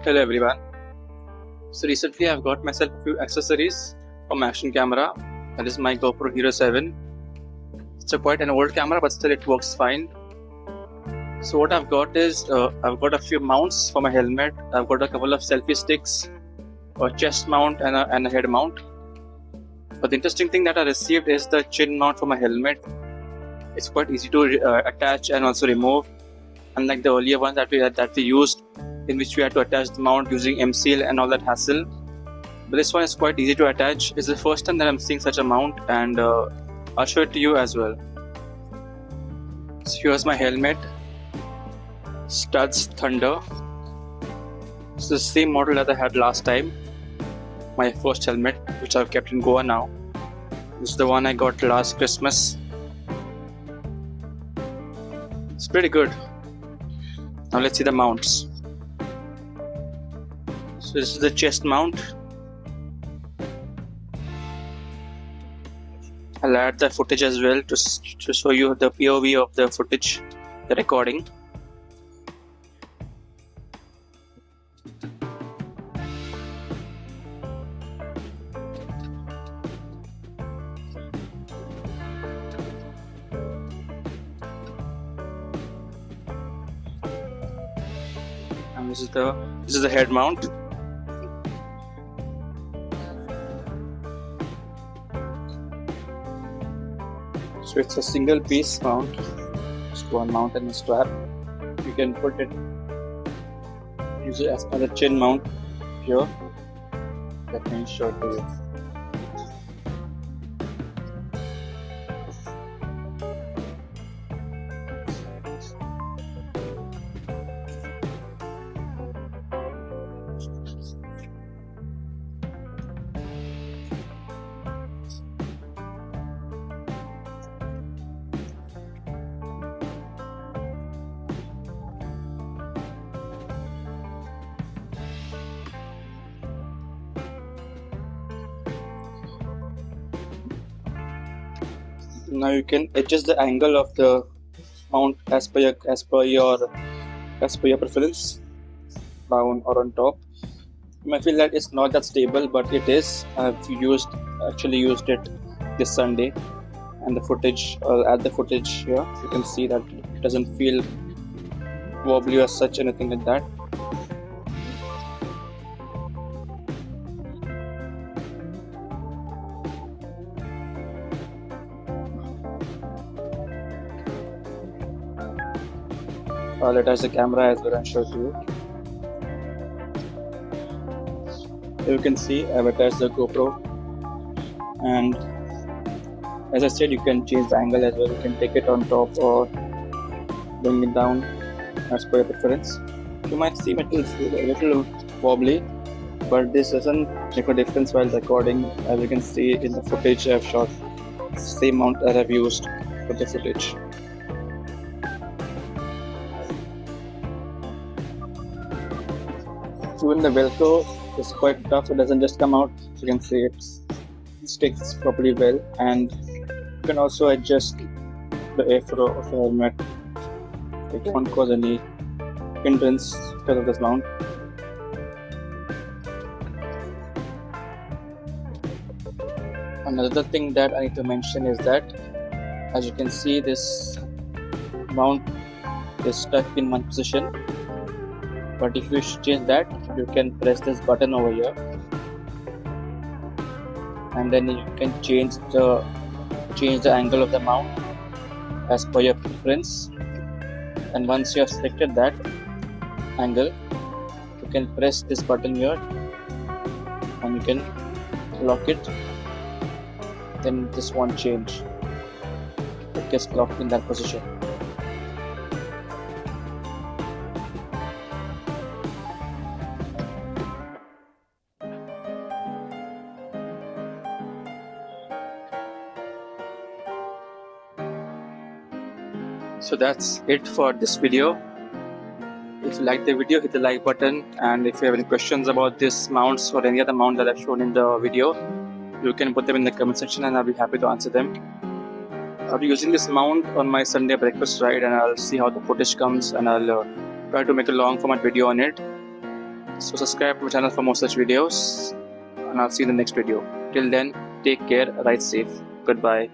Hello everyone. So recently I've got myself a few accessories for my action camera. That is my GoPro Hero 7. It's quite an old camera, but still it works fine. So what I've got is I've got a few mounts for my helmet. I've got a couple of selfie sticks, a chest mount and a head mount. But the interesting thing that I received is the chin mount for my helmet. It's quite easy to attach and also remove, unlike the earlier ones that we used, in which we had to attach the mount using M-seal and all that hassle. But this one is quite easy to attach. It's the first time that I'm seeing such a mount, and I'll show it to you as well. So here's my helmet, Studs Thunder. It's the same model that I had last time, my first helmet, which I've kept in Goa now. This is the one I got last Christmas. It's pretty good. Now let's see the mounts. So this is the chest mount. I'll add the footage as well to show you the POV of the footage, the recording. And this is the head mount. So it's a single piece mount, just one mount and a strap. You can put it, use it as a chin mount here. Let me show it to you. Now you can adjust the angle of the mount as per your preference, down or on top. You might feel that it's not that stable, but it is. I've actually used it this Sunday, and the footage, add the footage here. You can see that it doesn't feel wobbly or such, anything like that. I'll attach the camera as well and show it to you. Here you can see I've attached the GoPro, and as I said, you can change the angle as well. You can take it on top or bring it down as per your preference. You might seem a little wobbly, but this doesn't make a difference while recording. As you can see in the footage I've shot, it's the same mount that I've used for the footage. Even the Velcro is quite tough, it doesn't just come out. You can see it sticks properly well, and you can also adjust the airflow of the helmet. It won't cause any hindrance because of this mount. Another thing that I need to mention is that, as you can see, this mount is stuck in one position. But if you change that, you can press this button over here, and then you can change the angle of the mount as per your preference. And once you have selected that angle, you can press this button here, and you can lock it. Then this won't change. It gets locked in that position. So that's it for this video. If you like the video, hit the like button, and if you have any questions about this mounts or any other mount that I've shown in the video, you can put them in the comment section and I'll be happy to answer them. I'll be using this mount on my Sunday breakfast ride, and I'll see how the footage comes, and I'll try to make a long format video on it. So subscribe to my channel for more such videos, and I'll see you in the next video. Till then, take care, ride safe. Goodbye.